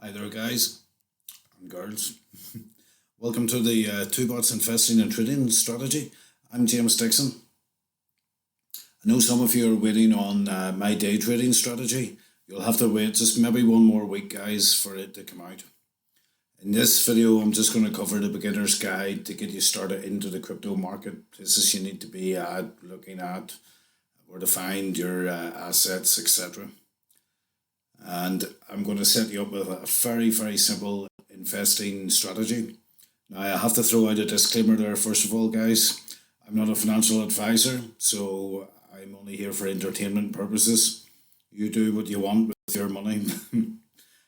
Hi there, guys and girls. Welcome to the Tobots Investing and Trading Strategy. I'm James Dixon. I know some of you are waiting on my day trading strategy. You'll have to wait just maybe one more week, guys, for it to come out. In this video, I'm just going to cover the beginner's guide to get you started into the crypto market. Places you need to be looking at, where to find your assets, etc. And I'm going to set you up with a very simple investing strategy. Now, I have to throw out a disclaimer there first of all, guys. I'm not a financial advisor, so I'm only here for entertainment purposes. You do what you want with your money.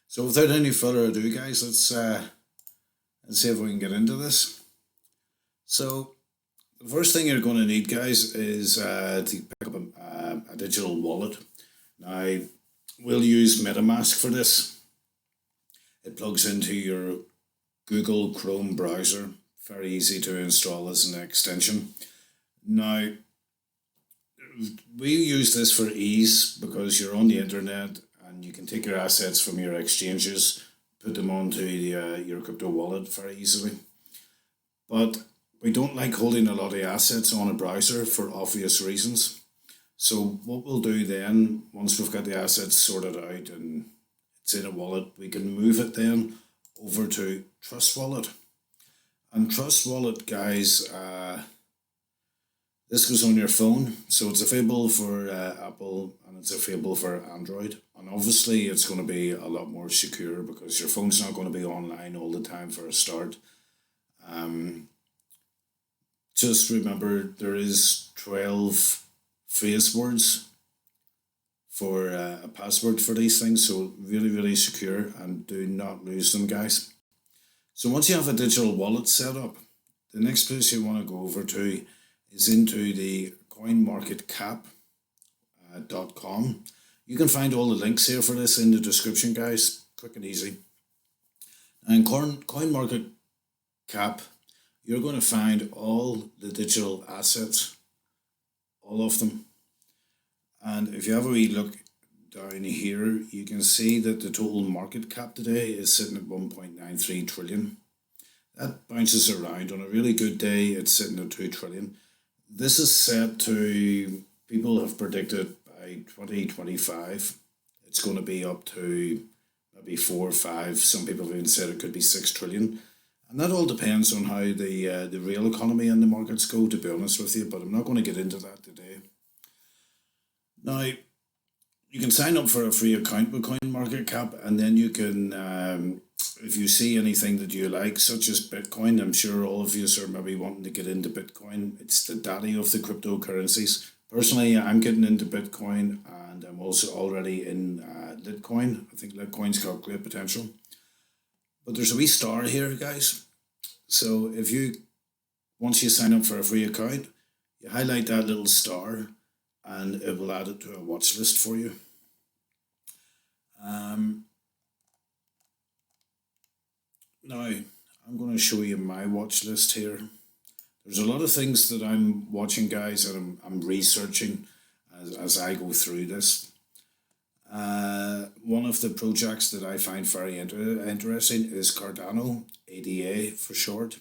So without any further ado, guys, let's see if we can get into this. So the first thing you're going to need, guys, is to pick up a digital wallet. Now, we'll use MetaMask for this. It plugs into your Google Chrome browser. Very easy to install as an extension. Now, we use this for ease because you're on the internet and you can take your assets from your exchanges, put them onto your crypto wallet very easily. But we don't like holding a lot of assets on a browser for obvious reasons. So what we'll do then, once we've got the assets sorted out and it's in a wallet, we can move it then over to Trust Wallet. And Trust Wallet, guys, this goes on your phone. So it's available for Apple and it's available for Android. And obviously it's going to be a lot more secure because your phone's not going to be online all the time for a start. Just remember there is 12 phrase words for a password for these things, so really secure, and do not lose them, guys. So once you have a digital wallet set up, the next place you want to go over to is into the coinmarketcap.com. You can find all the links here for this in the description, guys. Quick and easy. And CoinMarketCap, you're going to find all the digital assets, all of them. And if you have a wee look down here, you can see that the total market cap today is sitting at 1.93 trillion. That bounces around. On a really good day, it's sitting at 2 trillion. This is set to, people have predicted by 2025, it's going to be up to maybe 4 or 5. Some people have even said it could be 6 trillion. And that all depends on how the real economy and the markets go, to be honest with you, but I'm not going to get into that today. Now, you can sign up for a free account with CoinMarketCap, and then you can, if you see anything that you like, such as Bitcoin, I'm sure all of you are maybe wanting to get into Bitcoin. It's the daddy of the cryptocurrencies. Personally, I'm getting into Bitcoin, and I'm also already in Litecoin. I think Litecoin's got great potential. But there's a wee star here, guys. So if you, once you sign up for a free account, you highlight that little star and it will add it to a watch list for you. Now, I'm going to show you my watch list here. There's a lot of things that I'm watching, guys, and I'm researching as I go through this. One of the projects that I find very interesting is Cardano, ADA for short.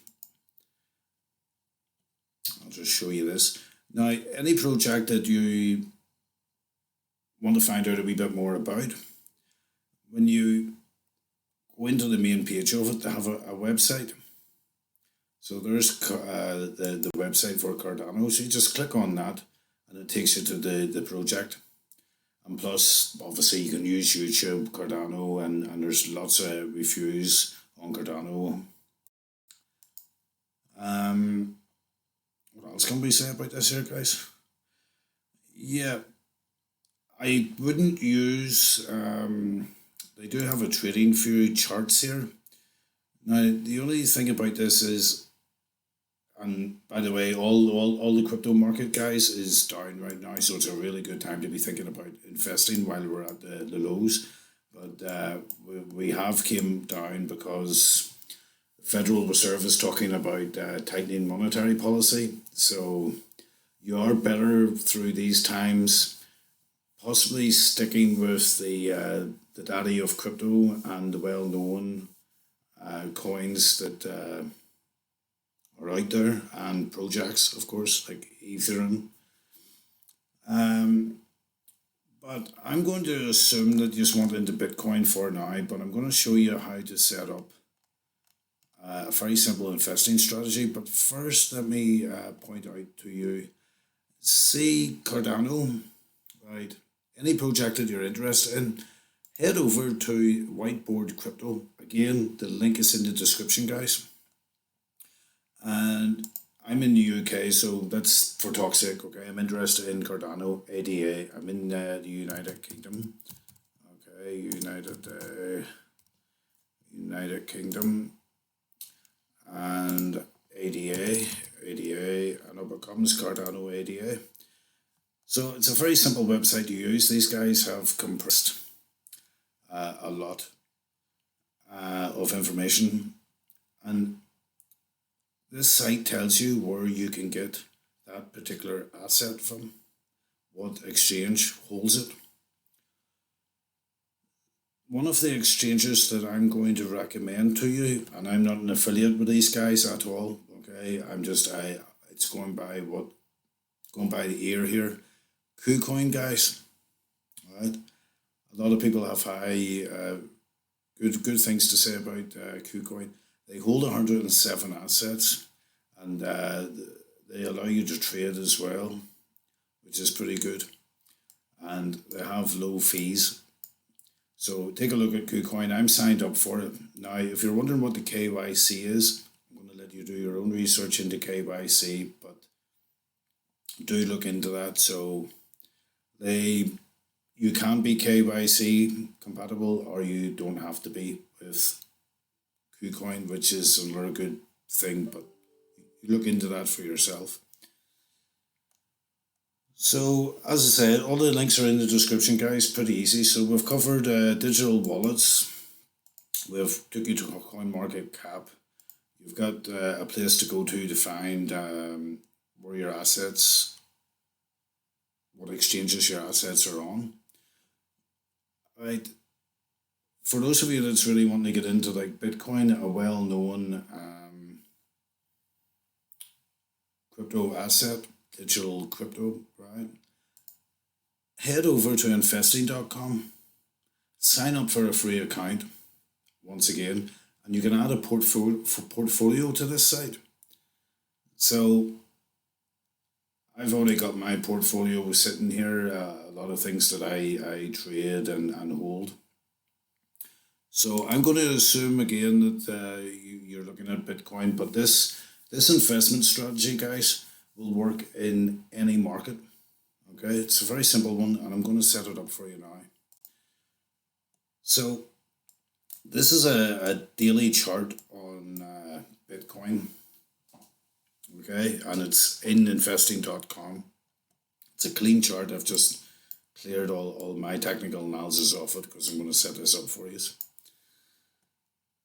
I'll just show you this. Now, any project that you want to find out a wee bit more about, when you go into the main page of it, they have a website. So there's the website for Cardano. So you just click on that and it takes you to the project. And plus, obviously, you can use YouTube, Cardano, and there's lots of reviews on Cardano. What else can we say about this here, guys? Yeah, I wouldn't use, they do have a trading view charts here. Now, the only thing about this is, and by the way, all the crypto market, guys, is down right now, so it's a really good time to be thinking about investing while we're at the lows. But we have came down because the Federal Reserve is talking about tightening monetary policy. So you are better through these times possibly sticking with the daddy of crypto and the well-known coins that are out there, and projects, of course, like Ethereum. Um, but I'm going to assume that you just want into Bitcoin for now, but I'm going to show you how to set up a very simple investing strategy. But first, let me point out to you, see Cardano, right? Any project that you're interested in, head over to Whiteboard Crypto. Again, the link is in the description, guys. And I'm in the UK, so that's for talk's sake, okay? I'm interested in Cardano, ADA. I'm in the United Kingdom. Okay, United Kingdom. And ADA, and up it comes Cardano ADA. So it's a very simple website to use. These guys have compressed a lot of information, and this site tells you where you can get that particular asset from, what exchange holds it. One of the exchanges that I'm going to recommend to you, and I'm not an affiliate with these guys at all, okay? It's going by the ear here. KuCoin, guys, right? A lot of people have good things to say about KuCoin. They hold 107 assets, and they allow you to trade as well, which is pretty good. And they have low fees. So take a look at KuCoin. I'm signed up for it. Now, if you're wondering what the KYC is, I'm going to let you do your own research into KYC, but do look into that. So you can be KYC compatible, or you don't have to be with KuCoin, which is another good thing, but you look into that for yourself. So, as I said, all the links are in the description, guys. Pretty easy. So we've covered digital wallets. We've took you to CoinMarketCap. You've got a place to go to find where your assets, what exchanges your assets are on. Right. For those of you that's really wanting to get into like Bitcoin, a well-known crypto asset, digital crypto, right? Head over to investing.com, sign up for a free account once again, and you can add a portfolio to this site. So I've already got my portfolio sitting here, a lot of things that I trade and hold. So I'm going to assume again that you're looking at Bitcoin, but this investment strategy, guys, will work in any market. Okay, it's a very simple one, and I'm going to set it up for you now. So this is a daily chart on Bitcoin. Okay, and it's in investing.com. It's a clean chart. I've just cleared all my technical analysis off it because I'm going to set this up for you.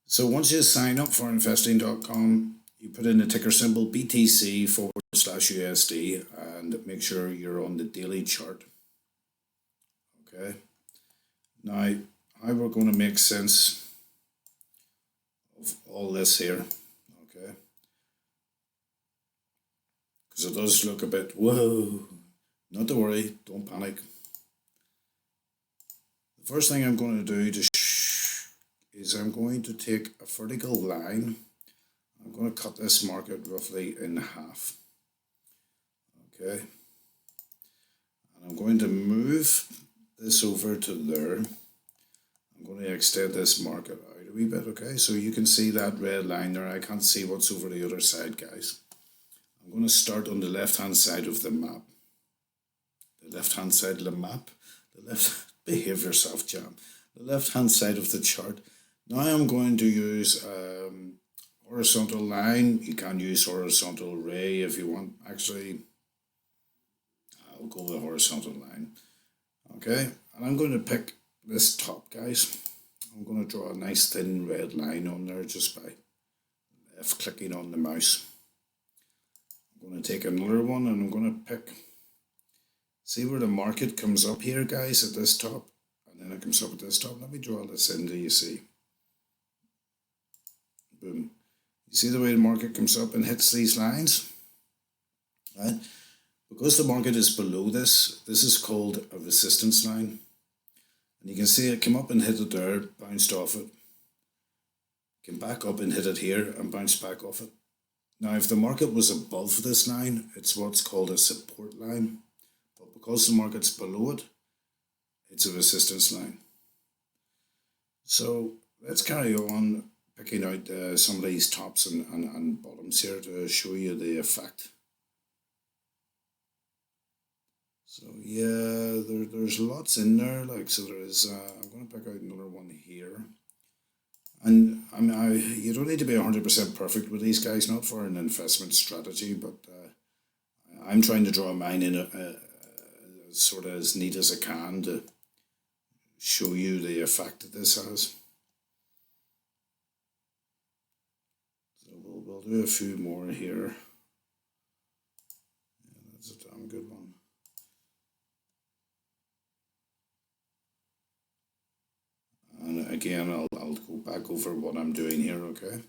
So once you sign up for investing.com, you put in the ticker symbol BTC/USD and make sure you're on the daily chart. Okay. Now, how we're going to make sense of all this here. Okay. Because it does look a bit, whoa. Not to worry, don't panic. The first thing I'm going to do is I'm going to take a vertical line. I'm going to cut this market roughly in half. Okay. And I'm going to move this over to there. I'm going to extend this market out a wee bit, okay? So you can see that red line there. I can't see what's over the other side, guys. I'm going to start on the left-hand side of the map. The left-hand side of the map? Behave yourself, Jam. The left-hand side of the chart. Now I'm going to use horizontal line. You can use horizontal ray if you want. Actually, I'll go with horizontal line. Okay, and I'm going to pick this top, guys. I'm going to draw a nice thin red line on there just by left clicking on the mouse. I'm going to take another one and I'm going to pick See where the market comes up here, guys, at this top, and then it comes up at this top. Let me draw this in. Do you see? Boom. You see the way the market comes up and hits these lines, right? Because the market is below this is called a resistance line. And you can see it came up and hit it there, bounced off it, came back up and hit it here and bounced back off it. Now, if the market was above this line, it's what's called a support line. But because the market's below it, it's a resistance line. So let's carry on picking out some of these tops and bottoms here to show you the effect. So yeah, there's lots in there. Like, so there is. I'm going to pick out another one here. And you don't need to be 100% perfect with these guys, not for an investment strategy, but I'm trying to draw mine in sort of as neat as I can to show you the effect that this has. So we'll do a few more here. Yeah, that's a damn good one. And again, I'll go back over what I'm doing here, okay?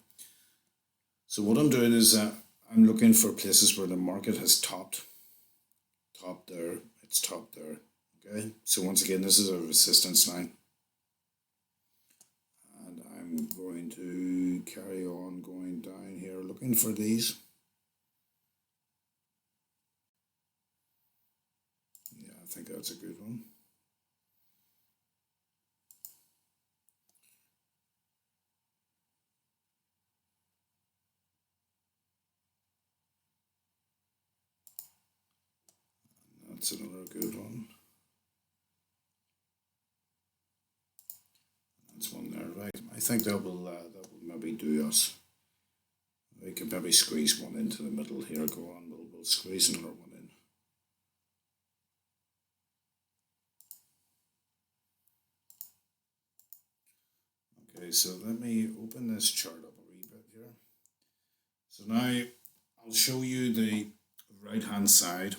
So what I'm doing is I'm looking for places where the market has topped there, it's topped there, okay? So once again, this is a resistance line. And I'm going to carry on going down here, looking for these. Yeah, I think that's a good one. That's another good one. That's one there, right? I think that will maybe do us. We can maybe squeeze one into the middle here. Go on, we'll squeeze another one in. Okay, so let me open this chart up a wee bit here. So now I'll show you the right hand side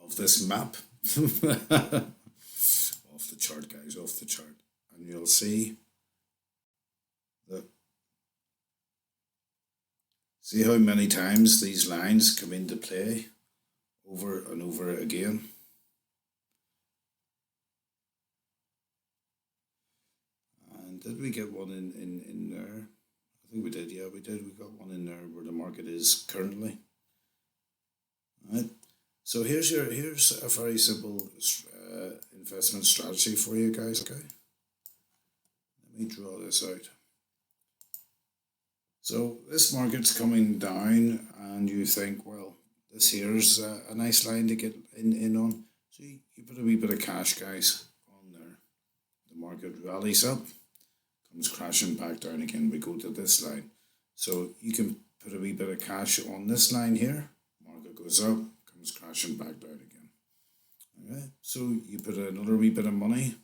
of this map. Off the chart, guys, off the chart. And you'll see that, see how many times these lines come into play over and over again. And did we get one in there? I think we did, yeah, we did. We got one in there where the market is currently. All right. So here's a very simple investment strategy for you guys, okay? Let me draw this out. So this market's coming down and you think, well, this here's a nice line to get in on. So you put a wee bit of cash, guys, on there. The market rallies up, comes crashing back down again. We go to this line. So you can put a wee bit of cash on this line here. Market goes up, comes crashing back down again. Okay, so you put another wee bit of money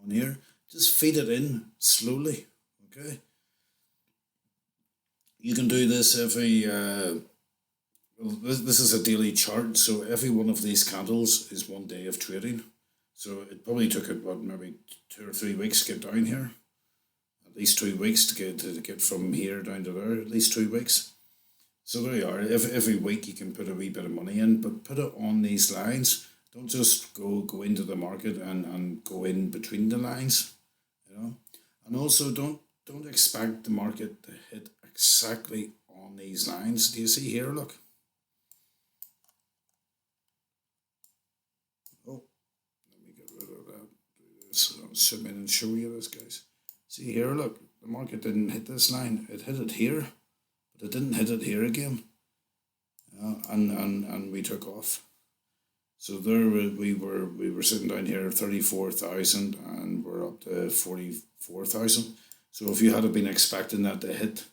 on here. Just feed it in slowly. Okay. You can do this every. Well, this is a daily chart, so every one of these candles is 1 day of trading. So it probably took it maybe 2 or 3 weeks to get down here. At least 2 weeks to get from here down to there. At least 2 weeks. So there you are. Every week you can put a wee bit of money in, but put it on these lines. Don't just go into the market and go in between the lines, you know. And also don't expect the market to hit exactly on these lines. Do you see here? Look. Oh, let me get rid of that. Do this. I'll zoom in and show you this, guys. See here? Look, the market didn't hit this line. It hit it here. It didn't hit it here again, and we took off. So there we were sitting down here 34,000, and we're up to 44,000. So if you had been expecting that to hit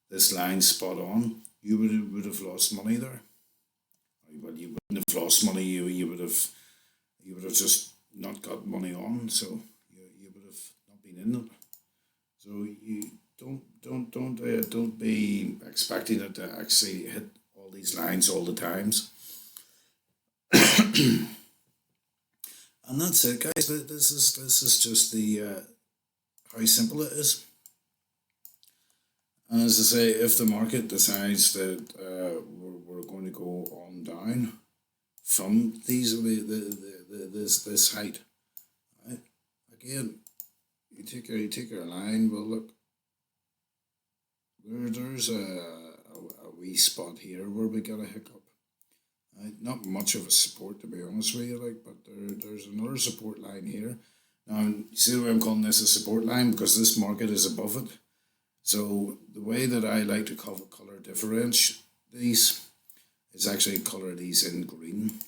this line spot on, you would have lost money there. Well, you wouldn't have lost money. You would have just not got money on. So you would have not been in it. So you. Don't be expecting it to actually hit all these lines all the times. And that's it, guys. This is just the how simple it is. And as I say, if the market decides that we're going to go on down from this height, right? Again, you take your line. Well, look, there's a wee spot here where we got a hiccup. Right? Not much of a support, to be honest with you, like, but there's another support line here. Now, you see why I'm calling this a support line? Because this market is above it. So the way that I like to color differentiate these is actually color these in green,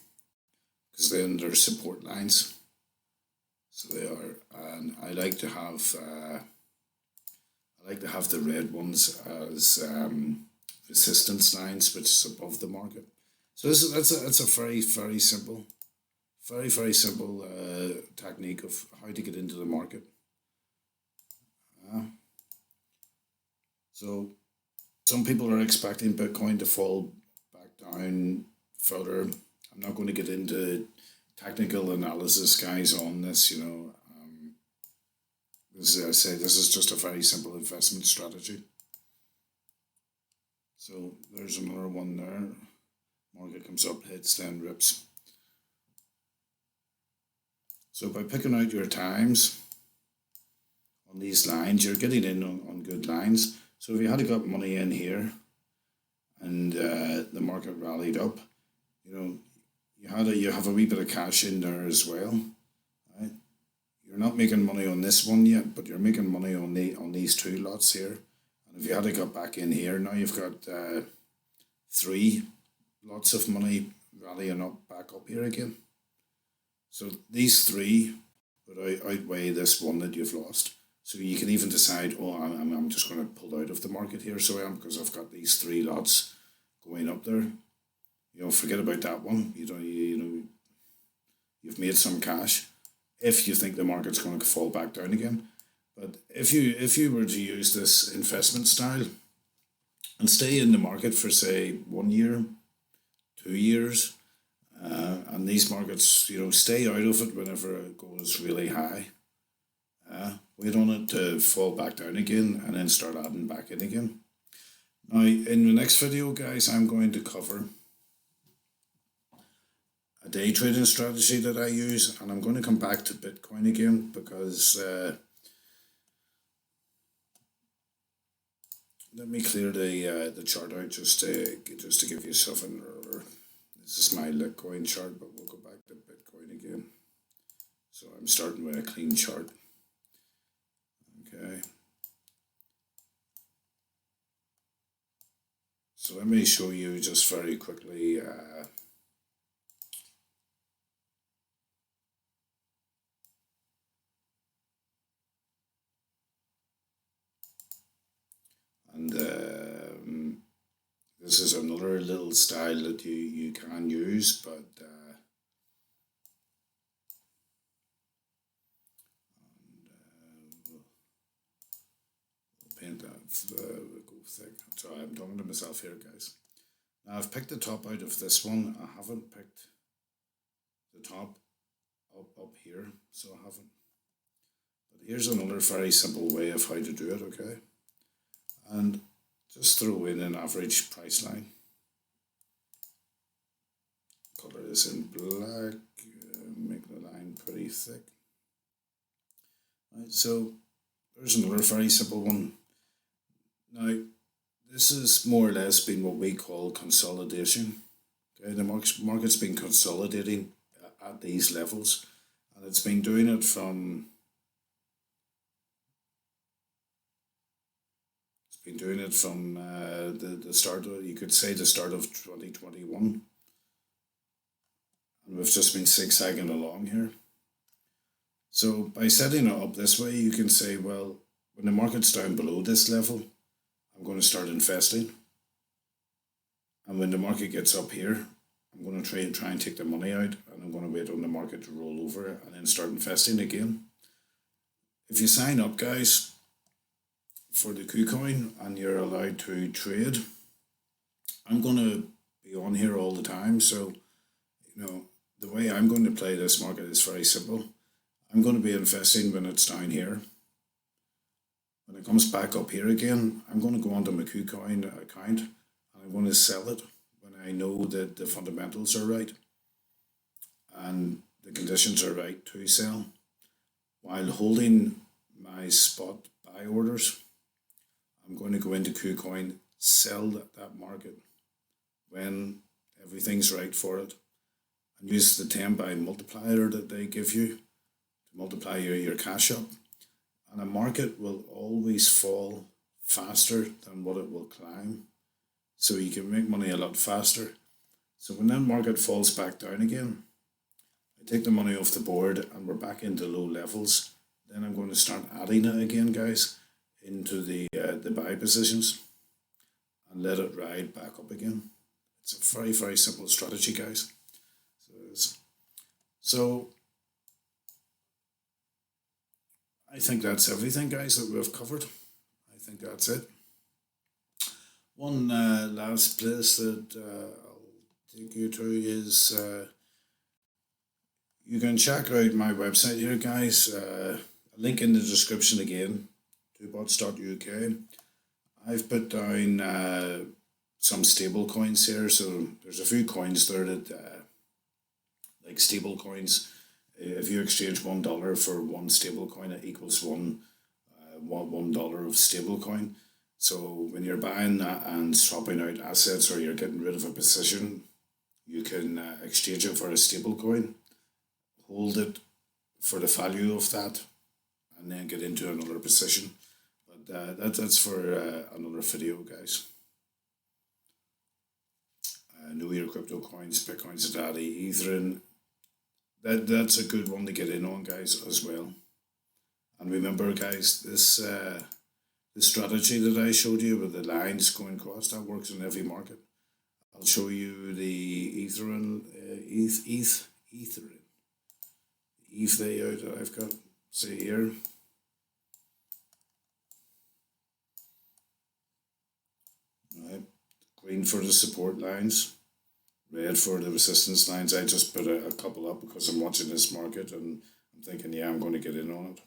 because then they're support lines. So they are, and I like to have the red ones as resistance lines, which is above the market. So that's a very simple, very simple technique of how to get into the market. So some people are expecting Bitcoin to fall back down further. I'm not going to get into technical analysis, guys, on this. As I say, this is just a very simple investment strategy. So there's another one there. Market comes up, hits, then rips. So by picking out your times on these lines, you're getting in on good lines. So if you had got money in here and the market rallied up, you have a wee bit of cash in there as well, right? You're not making money on this one yet, but you're making money on these two lots here. And if you had got back in here, now you've got 3 lots of money rallying back up here again. So these 3 would outweigh this one that you've lost. So you can even decide, I'm just going to pull out of the market here, so I am, because I've got these 3 lots going up there. Forget about that one. You've made some cash if you think the market's going to fall back down again. But if you were to use this investment style and stay in the market for, say, 1 year, 2 years, and these markets, stay out of it whenever it goes really high. Wait on it to fall back down again and then start adding back in again. Now, in the next video, guys, I'm going to cover a day trading strategy that I use, and I'm going to come back to Bitcoin again because let me clear the chart out just to give you something. This is my Litecoin chart, but we'll go back to Bitcoin again. So I'm starting with a clean chart. Okay. So let me show you just very quickly. And this is another little style that you can use, but we'll paint that. We'll go thick. Sorry, I'm talking to myself here, guys. Now I've picked the top out of this one. I haven't picked the top up here, so I haven't. But here's another very simple way of how to do it, okay? And just throw in an average price line. Color this in black, make the line pretty thick. Right, so there's another very simple one. Now, this has more or less been what we call consolidation. Okay, the market's been consolidating at these levels, and it's been doing it from the start of, you could say, the start of 2021, and we've just been zigzagging along here. So by setting it up this way, you can say, well, when the market's down below this level, I'm going to start investing, and when the market gets up here, I'm going to try and take the money out, and I'm going to wait on the market to roll over and then start investing again. If you sign up, guys, for the KuCoin and you're allowed to trade, I'm going to be on here all the time, so the way I'm going to play this market is very simple. I'm going to be investing when it's down here. When it comes back up here again, I'm going to go onto my KuCoin account and I'm going to sell it when I know that the fundamentals are right and the conditions are right to sell, while holding my spot buy orders. I'm going to go into KuCoin, sell that market when everything's right for it, and use the 10 by multiplier that they give you to multiply your cash up. And a market will always fall faster than what it will climb, so you can make money a lot faster. So when that market falls back down again, I take the money off the board and we're back into low levels. Then I'm going to start adding it again, guys, into the buy positions and let it ride back up again. It's a very, very simple strategy, guys. So I think that's everything, guys, that we've covered. I think that's it. One last place that I'll take you to is you can check out my website here, guys. A link in the description again, tobots.uk. I've put down some stable coins here. So there's a few coins there that like stable coins. If you exchange $1 for one stable coin, it equals $1 of stable coin. So when you're buying that and swapping out assets, or you're getting rid of a position, you can exchange it for a stable coin, hold it for the value of that, and then get into another position. But that's for another video, guys. Know your crypto coins, Bitcoin's Daddy, Ethereum. That's a good one to get in on, guys, as well. And remember, guys, this strategy that I showed you with the lines going across, that works in every market. I'll show you the Ethereum ETH layout that I've got. See here. Right. Green for the support lines, red for the resistance lines. I just put a couple up because I'm watching this market and I'm thinking, yeah, I'm going to get in on it.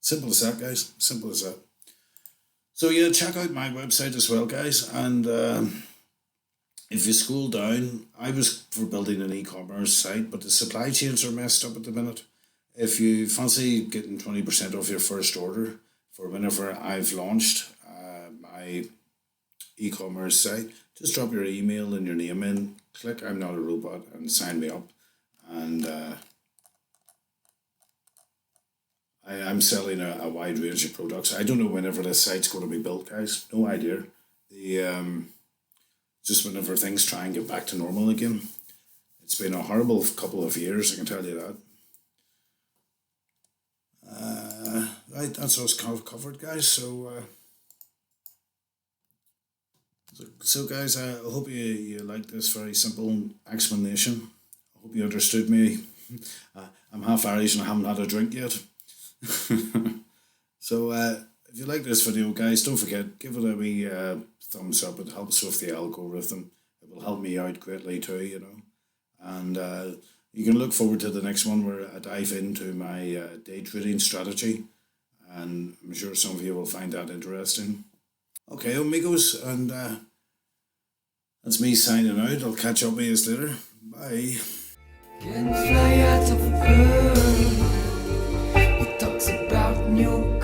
Simple as that, guys. Simple as that. So yeah, check out my website as well, guys. And if you scroll down, I was for building an e-commerce site, but the supply chains are messed up at the minute. If you fancy getting 20% off your first order for whenever I've launched my e-commerce site, just drop your email and your name in, click I'm not a robot, and sign me up. And I'm selling a wide range of products. I don't know whenever this site's going to be built, guys. No idea. Just whenever things try and get back to normal again. It's been a horrible couple of years, I can tell you that. Right, that's us covered, guys. So guys, I hope you like this very simple explanation. I hope you understood me. I'm half Irish and I haven't had a drink yet. So if you like this video, guys, don't forget, give it a wee thumbs up. It helps with the algorithm. It will help me out greatly too, you know. And you can look forward to the next one where I dive into my day trading strategy, and I'm sure some of you will find that interesting. Okay, amigos, and that's me signing out. I'll catch up with you later. Bye. Can fly out of a bird. He talks about new